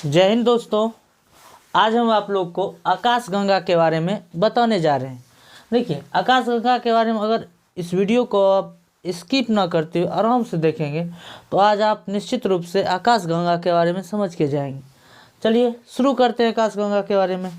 जय हिंद दोस्तों। आज हम आप लोग को आकाश गंगा के बारे में बताने जा रहे हैं। देखिए, आकाश गंगा के बारे में अगर इस वीडियो को आप स्किप ना करते हुए आराम से देखेंगे तो आज आप निश्चित रूप से आकाश गंगा के बारे में समझ के जाएंगे। चलिए शुरू करते हैं आकाश गंगा के बारे में।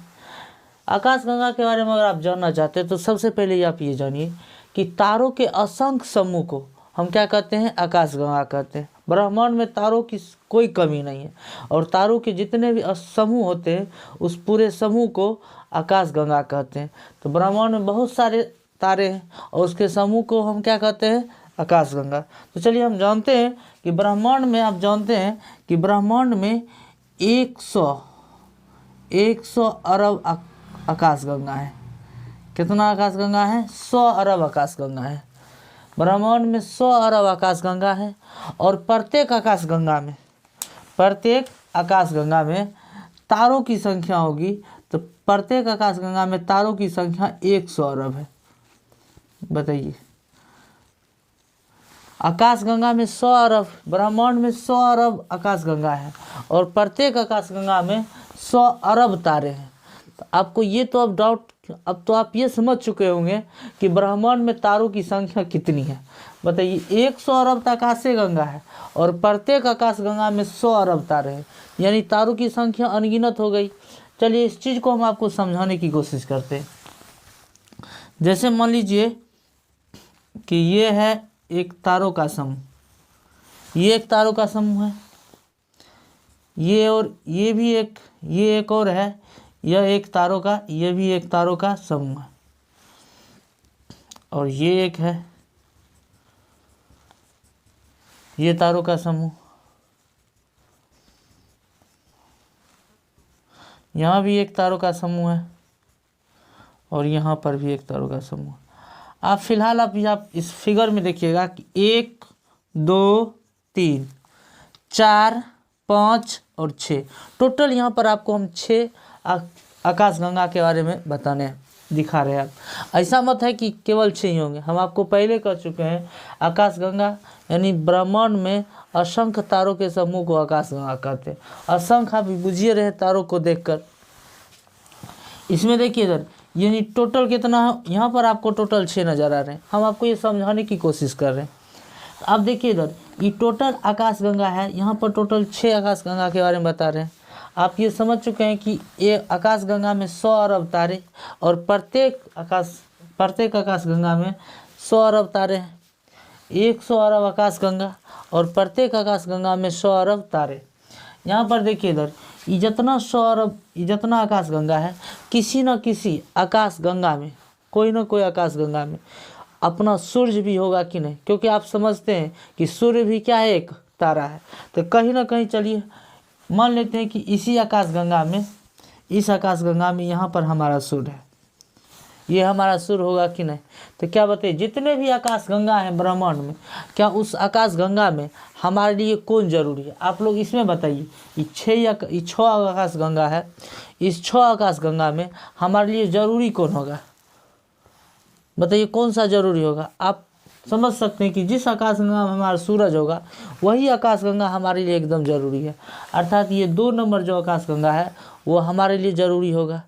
आकाश गंगा के बारे में अगर आप जानना चाहते हैं तो सबसे पहले आप ये जानिए कि तारों के असंख्य समूह को हम क्या कहते हैं? आकाश गंगा कहते हैं। ब्रह्मांड में तारों की कोई कमी नहीं है और तारों के जितने भी समूह होते हैं उस पूरे समूह को आकाश गंगा कहते हैं। तो ब्रह्मांड में बहुत सारे तारे हैं और उसके समूह को हम क्या कहते हैं? आकाश गंगा। तो चलिए हम जानते हैं कि ब्रह्मांड में आप जानते हैं कि ब्रह्मांड में 100 अरब आकाश गंगा है। कितना आकाश गंगा है? 100 अरब आकाश गंगा है। ब्रह्मांड में 100 अरब आकाश गंगा है और प्रत्येक आकाश गंगा में तारों की संख्या होगी। तो प्रत्येक आकाश गंगा में तारों की संख्या 100 अरब है। बताइए, आकाश गंगा में 100 अरब, ब्रह्मांड में 100 अरब आकाश गंगा है और प्रत्येक आकाश गंगा में 100 अरब तारे हैं। तो आपको ये तो अब तो आप ये समझ चुके होंगे कि ब्रह्मांड में तारों की संख्या कितनी है। बताइए, 100 अरब तक आकाशीय गंगा है और प्रत्येक आकाश गंगा में 100 अरब तारे हैं, यानी तारों की संख्या अनगिनत हो गई। चलिए इस चीज़ को हम आपको समझाने की कोशिश करते हैं। जैसे मान लीजिए कि ये है एक तारों का समूह, ये एक तारों का समूह है, ये और ये भी ये एक और है, यह एक तारों का, यह भी एक तारों का समूह है और ये एक है, ये तारों का समूह, यहाँ भी एक तारों का समूह है और यहाँ पर भी एक तारों का समूह। आप फिलहाल आप इस फिगर में देखिएगा कि 1 2 3 4 5 और 6, टोटल यहाँ पर आपको हम 6 आकाश गंगा के बारे में दिखा रहे हैं। आप ऐसा मत है कि केवल 6 ही होंगे, हम आपको पहले कह चुके हैं आकाश गंगा यानी ब्रह्मांड में असंख्य तारों के समूह को आकाश गंगा कहते हैं। असंख्य आप बुझिए रहे तारों को देखकर। इसमें देखिए इधर यानी टोटल कितना है, यहाँ पर आपको टोटल 6 नज़र आ रहे हैं। हम आपको ये समझाने की कोशिश कर रहे हैं। अब देखिए इधर ये टोटल आकाश गंगा है, यहाँ पर टोटल 6 आकाश गंगा के बारे में बता रहे हैं। आप ये समझ चुके हैं कि ये आकाश गंगा में 100 अरब तारे और प्रत्येक आकाश गंगा में 100 अरब तारे हैं। 100 अरब आकाश गंगा और प्रत्येक आकाश गंगा में 100 अरब तारे। यहाँ पर देखिए इधर ये जितना 100 अरब ये जितना आकाश गंगा है, किसी न किसी आकाश गंगा में कोई ना कोई आकाश गंगा में अपना सूर्य भी होगा कि नहीं, क्योंकि आप समझते हैं कि सूर्य भी क्या है? एक तारा है। तो कहीं ना कहीं चलिए मान लेते हैं कि इस आकाश गंगा में यहाँ पर हमारा सूर्य है, ये हमारा सूर्य होगा कि नहीं? तो क्या बताइए, जितने भी आकाश गंगा हैं ब्रह्मांड में, क्या उस आकाश गंगा में हमारे लिए कौन जरूरी है? आप लोग इसमें बताइए। ये 6 आकाश गंगा है, इस 6 आकाश गंगा में हमारे लिए जरूरी कौन होगा? बताइए कौन सा जरूरी होगा? आप समझ सकते हैं कि जिस आकाश गंगा में हमारा सूरज होगा वही आकाश गंगा हमारे लिए एकदम ज़रूरी है। अर्थात ये 2 नंबर जो आकाश गंगा है वो हमारे लिए ज़रूरी होगा।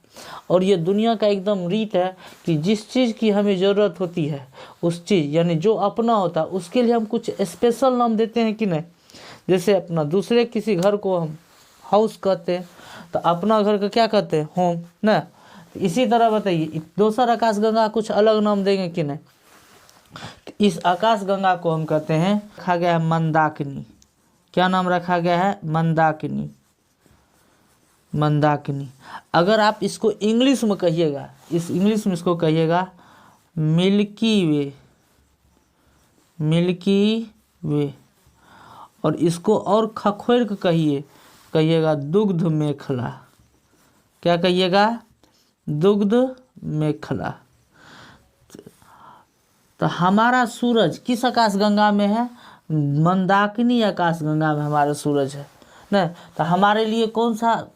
और ये दुनिया का एकदम रीत है कि जिस चीज़ की हमें ज़रूरत होती है उस चीज़ यानी जो अपना होता है उसके लिए हम कुछ स्पेशल नाम देते हैं कि नहीं? जैसे अपना दूसरे किसी घर को हम हाउस कहते हैं, तो अपना घर का क्या कहते हैं? होम ना। इसी तरह बताइए दूसरा आकाश गंगा कुछ अलग नाम देंगे कि नहीं? इस आकाश गंगा को हम कहते हैं, रखा गया है मंदाकिनी। क्या नाम रखा गया है? मंदाकिनी। अगर आप इसको इंग्लिश में कहिएगा, इंग्लिश में इसको कहिएगा मिल्की वे, और इसको और खखोर के कहिएगा दुग्ध मेखला। क्या कहिएगा? दुग्ध मेखला। तो हमारा सूरज किस आकाश गंगा में है? मंदाकिनी आकाश गंगा में हमारा सूरज है ना। तो हमारे लिए कौन सा,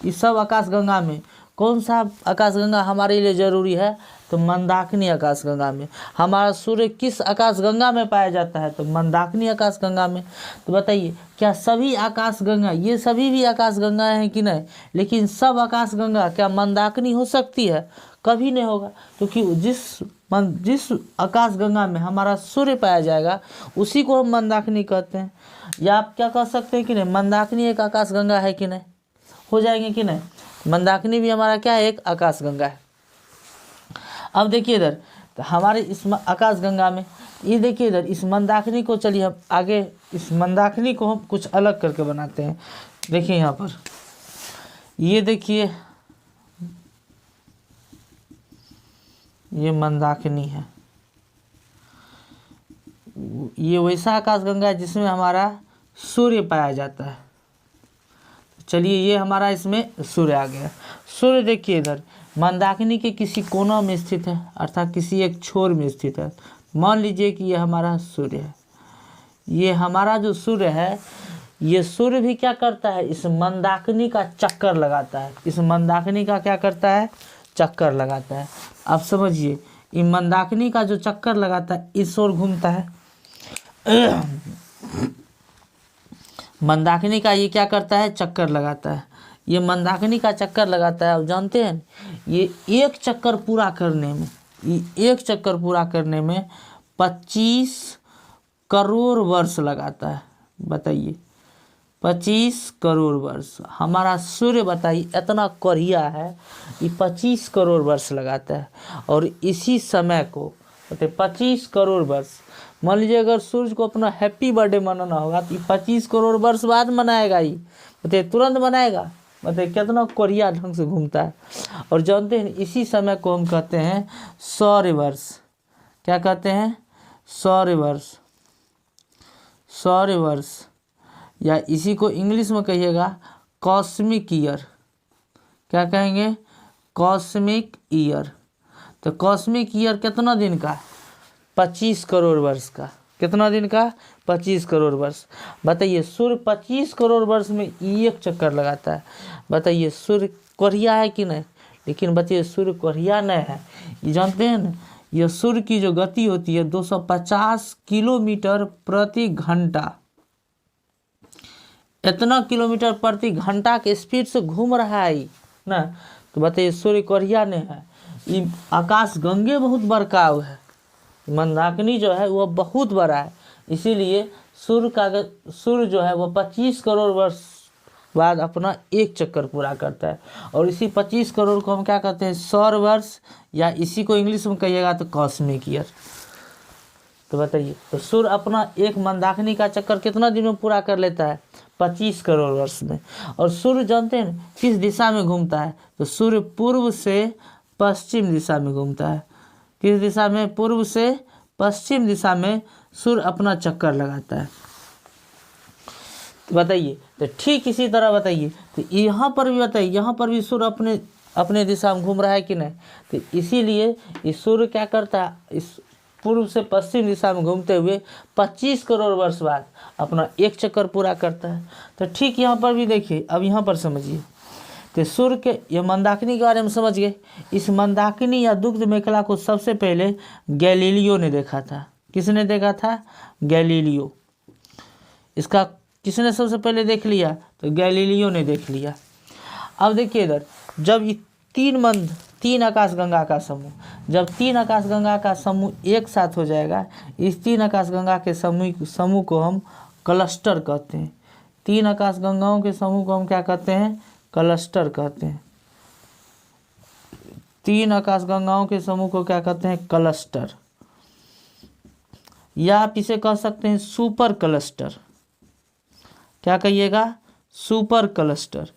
इस सब आकाश गंगा में कौन सा आकाश गंगा हमारे लिए ज़रूरी है? तो मंदाकिनी आकाशगंगा में। हमारा सूर्य किस आकाशगंगा में पाया जाता है? तो मंदाकिनी आकाशगंगा में। तो बताइए क्या सभी आकाशगंगा, ये सभी भी आकाशगंगा हैं कि नहीं? लेकिन सब आकाशगंगा क्या मंदाकिनी हो सकती है? कभी नहीं होगा, क्योंकि जिस आकाशगंगा में हमारा सूर्य पाया जाएगा उसी को हम मंदाकिनी कहते हैं। या आप क्या कह सकते हैं कि नहीं, मंदाकिनी एक आकाशगंगा है कि नहीं? हो जाएंगे कि नहीं? मंदाकिनी भी हमारा क्या है? एक आकाशगंगा है। अब देखिए इधर, तो हमारे इस आकाशगंगा में ये देखिए इधर, इस मंदाकिनी को, चलिए हम आगे इस मंदाकिनी को हम कुछ अलग करके बनाते हैं। देखिए यहाँ पर, ये देखिए ये मंदाकिनी है, ये वैसा आकाशगंगा है जिसमें हमारा सूर्य पाया जाता है। चलिए ये हमारा इसमें सूर्य आ गया। सूर्य देखिए इधर मंदाकिनी के किसी कोना में स्थित है, अर्थात किसी एक छोर में स्थित है। मान लीजिए कि ये हमारा सूर्य है। ये हमारा जो सूर्य है, ये सूर्य भी क्या करता है? इस मंदाकिनी का चक्कर लगाता है। इस मंदाकिनी का क्या करता है? चक्कर लगाता है। आप समझिए, ये मंदाकिनी का जो चक्कर लगाता है इस ओर घूमता है। मंदाकिनी का ये क्या करता है? चक्कर लगाता है। ये मंदाकिनी का चक्कर लगाता है। आप जानते हैं ये एक चक्कर पूरा करने में 25 करोड़ वर्ष लगाता है। बताइए 25 करोड़ वर्ष। हमारा सूर्य बताइए इतना करिया है, ये 25 करोड़ वर्ष लगाता है। और इसी समय को बताइए 25 करोड़ वर्ष, मान लीजिए अगर सूर्य को अपना हैप्पी बर्थडे मनाना होगा तो 25 करोड़ वर्ष बाद मनाएगा। ही बताइए तुरंत मनाएगा? बताइए कितना कोरिया ढंग से घूमता है। और जानते हैं इसी समय को हम कहते हैं सौर वर्ष। क्या कहते हैं? सौर वर्ष, या इसी को इंग्लिश में कहिएगा कॉस्मिक ईयर। क्या कहेंगे? Cosmic year. तो कॉस्मिक ईयर कितना दिन का? 25 करोड़ वर्ष का। कितना दिन का? 25 करोड़ वर्ष। बताइए सूर्य 25 करोड़ वर्ष में एक चक्कर लगाता है। बताइए सूर्य कोरिया है कि नहीं? लेकिन बताइए सूर्य कोरिया नहीं है। ये जानते हैं ना, यह सूर्य की जो गति होती है 250 किलोमीटर प्रति घंटा, इतना किलोमीटर प्रति घंटा के स्पीड से घूम रहा है ना। तो बताइए सूर्य कोरिया नहीं है। ये आकाश गंगे बहुत बड़का है, मंदाकिनी जो है वह बहुत बड़ा है। इसीलिए सूर्य जो है वह 25 करोड़ वर्ष बाद अपना एक चक्कर पूरा करता है। और इसी 25 करोड़ को हम क्या कहते हैं? सौर वर्ष, या इसी को इंग्लिश में कहिएगा तो कॉस्मिक ईयर। तो बताइए तो सूर्य अपना एक मंदाकिनी का चक्कर कितना दिन में पूरा कर लेता है? 25 करोड़ वर्ष में। और सूर्य जानते हैं किस दिशा में घूमता है? तो सूर्य पूर्व से पश्चिम दिशा में घूमता है। किस दिशा में? पूर्व से पश्चिम दिशा में सूर्य अपना चक्कर लगाता है। तो बताइए तो ठीक इसी तरह बताइए तो यहाँ पर भी बताइए, यहाँ पर भी सूर्य अपने दिशा में घूम रहा है कि नहीं? तो इसीलिए इस सूर्य क्या करता है? इस पूर्व से पश्चिम दिशा में घूमते हुए 25 करोड़ वर्ष बाद अपना एक चक्कर पूरा करता है। तो ठीक यहाँ पर भी देखिए, अब यहाँ पर समझिए तो सूर्य के ये मंदाकिनी के बारे में समझ गए। इस मंदाकिनी या दुग्ध मेखला को सबसे पहले गैलीलियो ने देखा था। किसने देखा था? गैलीलियो। इसका किसने सबसे पहले देख लिया? तो गैलीलियो ने देख लिया। अब देखिए इधर, जब ये तीन आकाशगंगा का समूह, जब 3 आकाशगंगा का समूह एक साथ हो जाएगा, इस 3 आकाशगंगा के समूह को हम क्लस्टर कहते हैं। 3 आकाशगंगाओं के समूह को हम क्या कहते हैं? क्लस्टर कहते हैं। 3 आकाशगंगाओं के समूह को क्या कहते हैं? क्लस्टर, या आप इसे कह सकते हैं सुपर क्लस्टर। क्या कहिएगा? Super cluster.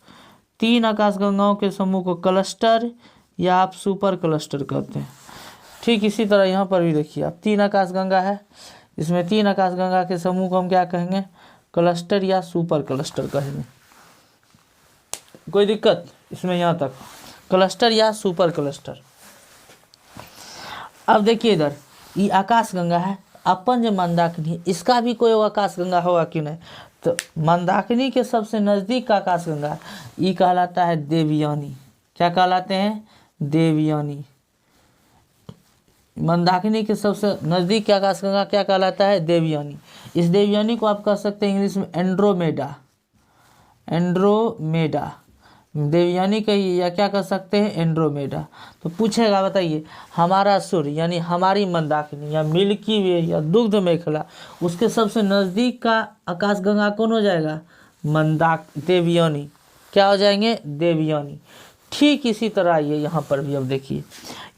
3 आकाशगंगाओं के समूह को क्लस्टर या आप सुपर क्लस्टर कहते हैं। ठीक इसी तरह यहाँ पर भी देखिए आप 3 आकाशगंगा है, इसमें 3 आकाशगंगा के समूह को हम क्या कहेंगे? क्लस्टर या सुपर क्लस्टर कहेंगे। कोई दिक्कत इसमें? यहाँ तक क्लस्टर या सुपर क्लस्टर। अब देखिए इधर ये आकाशगंगा है, अपन जो मंदाकिनी, इसका भी कोई आकाशगंगा होगा कि नहीं? तो मंदाकिनी के सबसे नज़दीक का आकाशगंगा ये कहलाता है देवयानी। क्या कहलाते हैं? देवयानी। मंदाकिनी के सबसे नज़दीक क्या आकाशगंगा क्या कहलाता है? देवयानी। इस देवयानी को आप कह सकते हैं इंग्लिश में एंड्रोमेडा। एंड्रोमेडा देवयानी कहिए या क्या कह सकते हैं? एंड्रोमेडा। तो पूछेगा बताइए हमारा सूर्य यानी हमारी मंदाकिनी या मिल्की वे या दुग्ध मेखला उसके सबसे नज़दीक का आकाशगंगा कौन हो जाएगा? देवयानी। क्या हो जाएंगे? देवयानी। ठीक इसी तरह ये यहाँ पर भी अब देखिए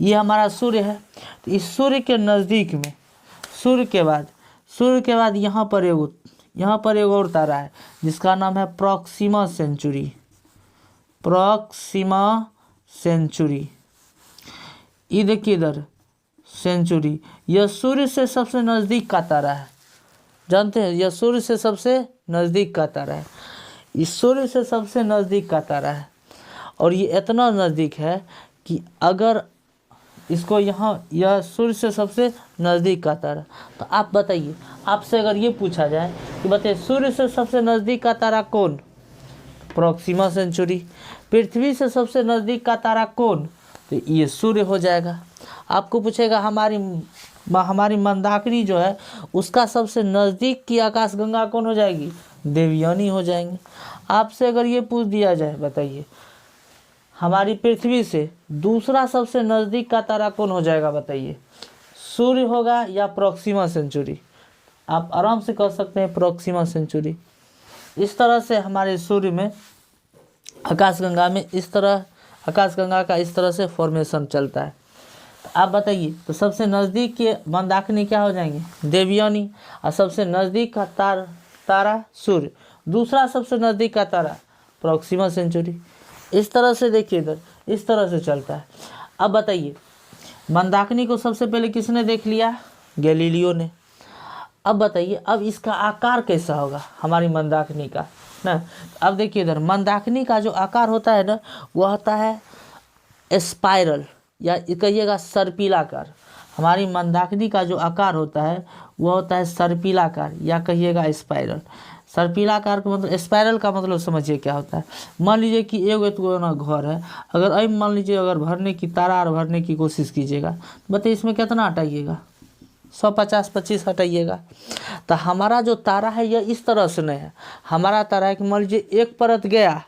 ये हमारा सूर्य है, तो इस सूर्य के नज़दीक में सूर्य के बाद यहाँ पर एक और तारा है जिसका नाम है प्रॉक्सिमा सेंचुरी। प्रॉक्सिमा सेंचुरी, ये देखिए इधर सेंचुरी, यह सूर्य से सबसे नज़दीक का तारा है। जानते हैं यह सूर्य से सबसे नज़दीक का तारा है। इस सूर्य से सबसे नज़दीक का तारा है और ये इतना नज़दीक है कि अगर इसको यह सूर्य से सबसे नज़दीक का तारा, तो आप बताइए आपसे अगर ये पूछा जाए कि बताइए सूर्य से सबसे नज़दीक का तारा कौन? Proxima Centauri. पृथ्वी से सबसे नज़दीक का तारा कौन? तो ये सूर्य हो जाएगा। आपको पूछेगा हमारी मंदाकिनी जो है उसका सबसे नज़दीक की आकाशगंगा कौन हो जाएगी? देवयानी हो जाएंगे। आपसे अगर ये पूछ दिया जाए बताइए हमारी पृथ्वी से दूसरा सबसे नज़दीक का तारा कौन हो जाएगा? बताइए सूर्य होगा या प्रॉक्सिमा सेंचुरी? आप आराम से कह सकते हैं प्रॉक्सिमा सेंचुरी। इस तरह से हमारे सूर्य में आकाशगंगा में आकाशगंगा का इस तरह से फॉर्मेशन चलता है। तो आप बताइए तो सबसे नज़दीक के मंदाकिनी क्या हो जाएंगे? देवयानी। और सबसे नज़दीक का तारा सूर्य, दूसरा सबसे नज़दीक का तारा प्रॉक्सिमा सेंचुरी। इस तरह से देखिए इधर इस तरह से चलता है। अब बताइए मंदाकिनी को सबसे पहले किसने देख लिया? गैलीलियो ने। अब बताइए अब इसका आकार कैसा होगा हमारी मंदाकिनी का ना? अब देखिए इधर मंदाकिनी का जो आकार होता है ना वह होता है स्पाइरल या कहिएगा सर्पिलाकार। हमारी मंदाकिनी का जो आकार होता है वह होता है सर्पिलाकार या कहिएगा स्पाइरल। सर्पिलाकार का मतलब स्पाइरल का मतलब समझिए क्या होता है। मान लीजिए कि एगो ना घर है, अगर मान लीजिए अगर भरने की तारा और भरने की कोशिश कीजिएगा बताइए इसमें कितना हटाइएगा? 150-25 हटाइएगा। तो हमारा जो तारा है यह इस तरह से नहीं है। हमारा तारा है कि मान लीजिए एक परत गया,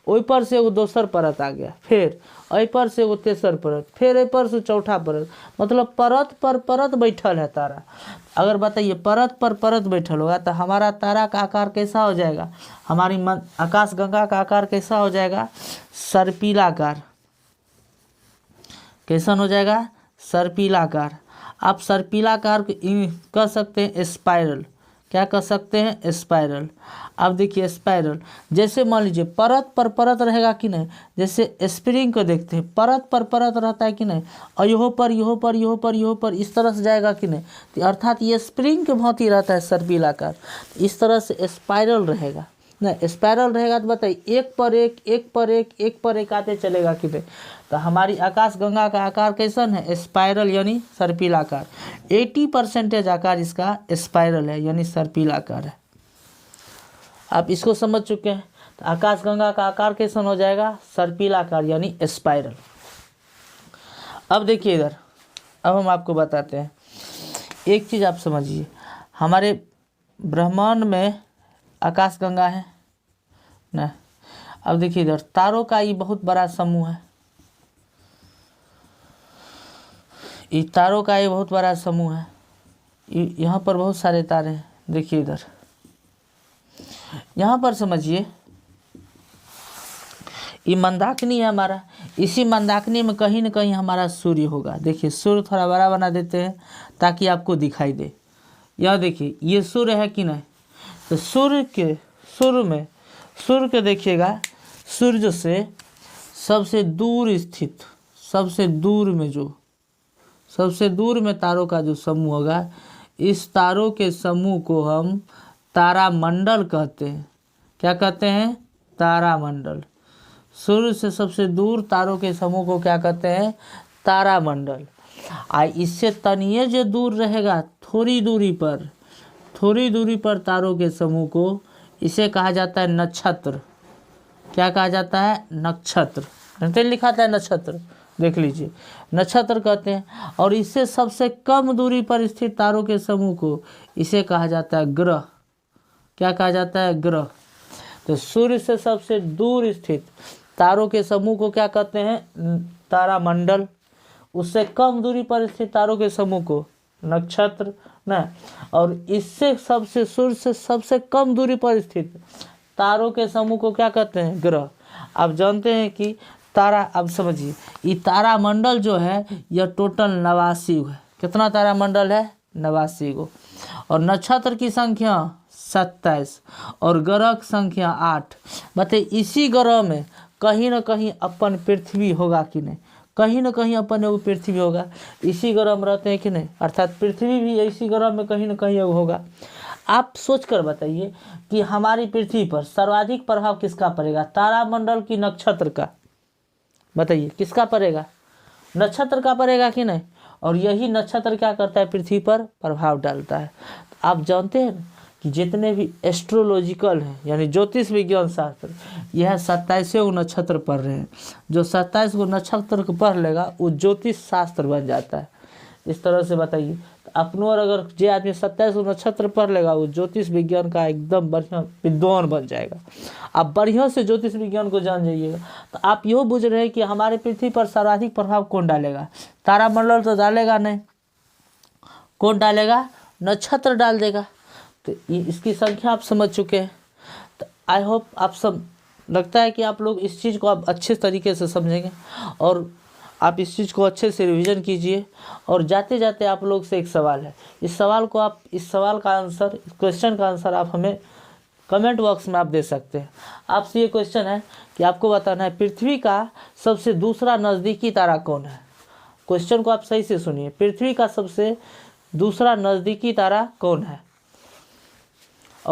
ओई पर से वो दूसर परत आ गया, फिर ओई पर से वो तेसर परत, फिर ओई पर से चौथा परत, मतलब परत पर परत बैठल है तारा। अगर बताइए परत पर परत बैठल होगा तो हमारा तारा का आकार कैसा हो जाएगा? हमारी आकाशगंगा का आकार कैसा हो जाएगा? सर्पिलाकार। कैसा हो जाएगा? सर्पिलाकार। आप सर्पिलाकार कह सकते हैं स्पाइरल। क्या कह सकते हैं? स्पाइरल। अब देखिए स्पाइरल जैसे मान लीजिए परत पर परत रहेगा कि नहीं, जैसे स्प्रिंग को देखते हैं परत पर परत रहता है कि नहीं, और यहाँ पर इस तरह से जाएगा कि नहीं, तो अर्थात ये स्प्रिंग के भांति रहता है सर्पिलाकार। इस तरह से स्पाइरल रहेगा ना। स्पाइरल रहेगा तो बताइए एक पर एक आते चलेगा कि नहीं। तो हमारी आकाशगंगा का आकार कैसन है? स्पाइरल यानी सर्पिलाकार। 80% आकार इसका स्पाइरल है यानी सर्पिलाकार है। आप इसको समझ चुके हैं। तो आकाशगंगा का आकार कैसन हो जाएगा? सर्पिलाकार यानी स्पाइरल। अब देखिए इधर अब हम आपको बताते हैं एक चीज़ आप समझिए। हमारे ब्रह्मांड में आकाशगंगा है ना। अब देखिए इधर तारों का ये बहुत बड़ा समूह है। ये तारों का ये बहुत बड़ा समूह है। यहाँ पर बहुत सारे तारे हैं। देखिए इधर यहाँ पर समझिए ये मंदाकिनी है हमारा। इसी मंदाकिनी में कहीं न कहीं हमारा सूर्य होगा। देखिए सूर्य थोड़ा बड़ा बना देते हैं ताकि आपको दिखाई दे। यह देखिए ये सूर्य है कि नहीं। तो सूर्य के देखिएगा सूर्य से सबसे दूर स्थित सबसे दूर में तारों का जो समूह होगा, इस तारों के समूह को हम तारामंडल कहते हैं। क्या कहते हैं? तारामंडल। सूर्य से सबसे दूर तारों के समूह को क्या कहते हैं? तारामंडल। इससे तनिए जो दूर रहेगा थोड़ी दूरी पर तारों के समूह को इसे कहा जाता है नक्षत्र। क्या कहा जाता है? नक्षत्र। लिखा था नक्षत्र। देख लीजिए, नक्षत्र कहते हैं। और इससे सबसे कम दूरी पर स्थित तारों के समूह को इसे कहा जाता है ग्रह। क्या कहा जाता है? ग्रह। तो सूर्य से सबसे दूर स्थित तारों के समूह को क्या कहते हैं? तारामंडल। उससे कम दूरी पर स्थित तारों के समूह को नक्षत्र ना। और इससे सबसे सूर्य से सबसे कम दूरी पर स्थित तारों के समूह को क्या कहते हैं? ग्रह। आप जानते हैं कि तारा, अब समझिए, ये तारामंडल जो है यह टोटल 89 है। कितना तारामंडल है? 89 गो। और नक्षत्र की संख्या 27 और ग्रह की संख्या 8। बताइए इसी ग्रह में कहीं ना कहीं अपन पृथ्वी होगा कि नहीं? कहीं ना कहीं अपन वो पृथ्वी होगा। इसी ग्रह में रहते हैं कि नहीं? अर्थात पृथ्वी भी इसी ग्रह में कहीं ना कहीं होगा। आप सोच कर बताइए कि हमारी पृथ्वी पर सर्वाधिक प्रभाव किसका पड़ेगा? तारामंडल की नक्षत्र का? बताइए किसका पड़ेगा? नक्षत्र का पड़ेगा कि नहीं? और यही नक्षत्र क्या करता है? पृथ्वी पर प्रभाव डालता है। आप जानते हैं कि जितने भी एस्ट्रोलॉजिकल हैं यानी ज्योतिष विज्ञान शास्त्र, यह 27 गो नक्षत्र पढ़ रहे हैं। जो 27 गो नक्षत्र को पढ़ लेगा वो ज्योतिष शास्त्र बन जाता है। इस तरह से बताइए, अपनों और अगर जो आदमी 27 गो नक्षत्र पढ़ लेगा वो ज्योतिष विज्ञान का एकदम बढ़िया विद्वान बन जाएगा। आप बढ़िया से ज्योतिष विज्ञान को जान जाइएगा। तो आप यो बुझ रहे हैं कि हमारे पृथ्वी पर सर्वाधिक प्रभाव कौन डालेगा? तारामंडल तो डालेगा नहीं। कौन डालेगा? नक्षत्र डाल देगा। तो इसकी संख्या आप समझ चुके हैं। तो आई होप आप सब, लगता है कि आप लोग इस चीज़ को आप अच्छे तरीके से समझेंगे और आप इस चीज़ को अच्छे से रिवीजन कीजिए। और जाते जाते आप लोग से एक सवाल है, इस सवाल का आंसर, इस क्वेश्चन का आंसर आप हमें कमेंट बॉक्स में आप दे सकते हैं। आपसे ये क्वेश्चन है कि आपको बताना है पृथ्वी का सबसे दूसरा नज़दीकी तारा कौन है? क्वेश्चन को आप सही से सुनिए, पृथ्वी का सबसे दूसरा नज़दीकी तारा कौन है?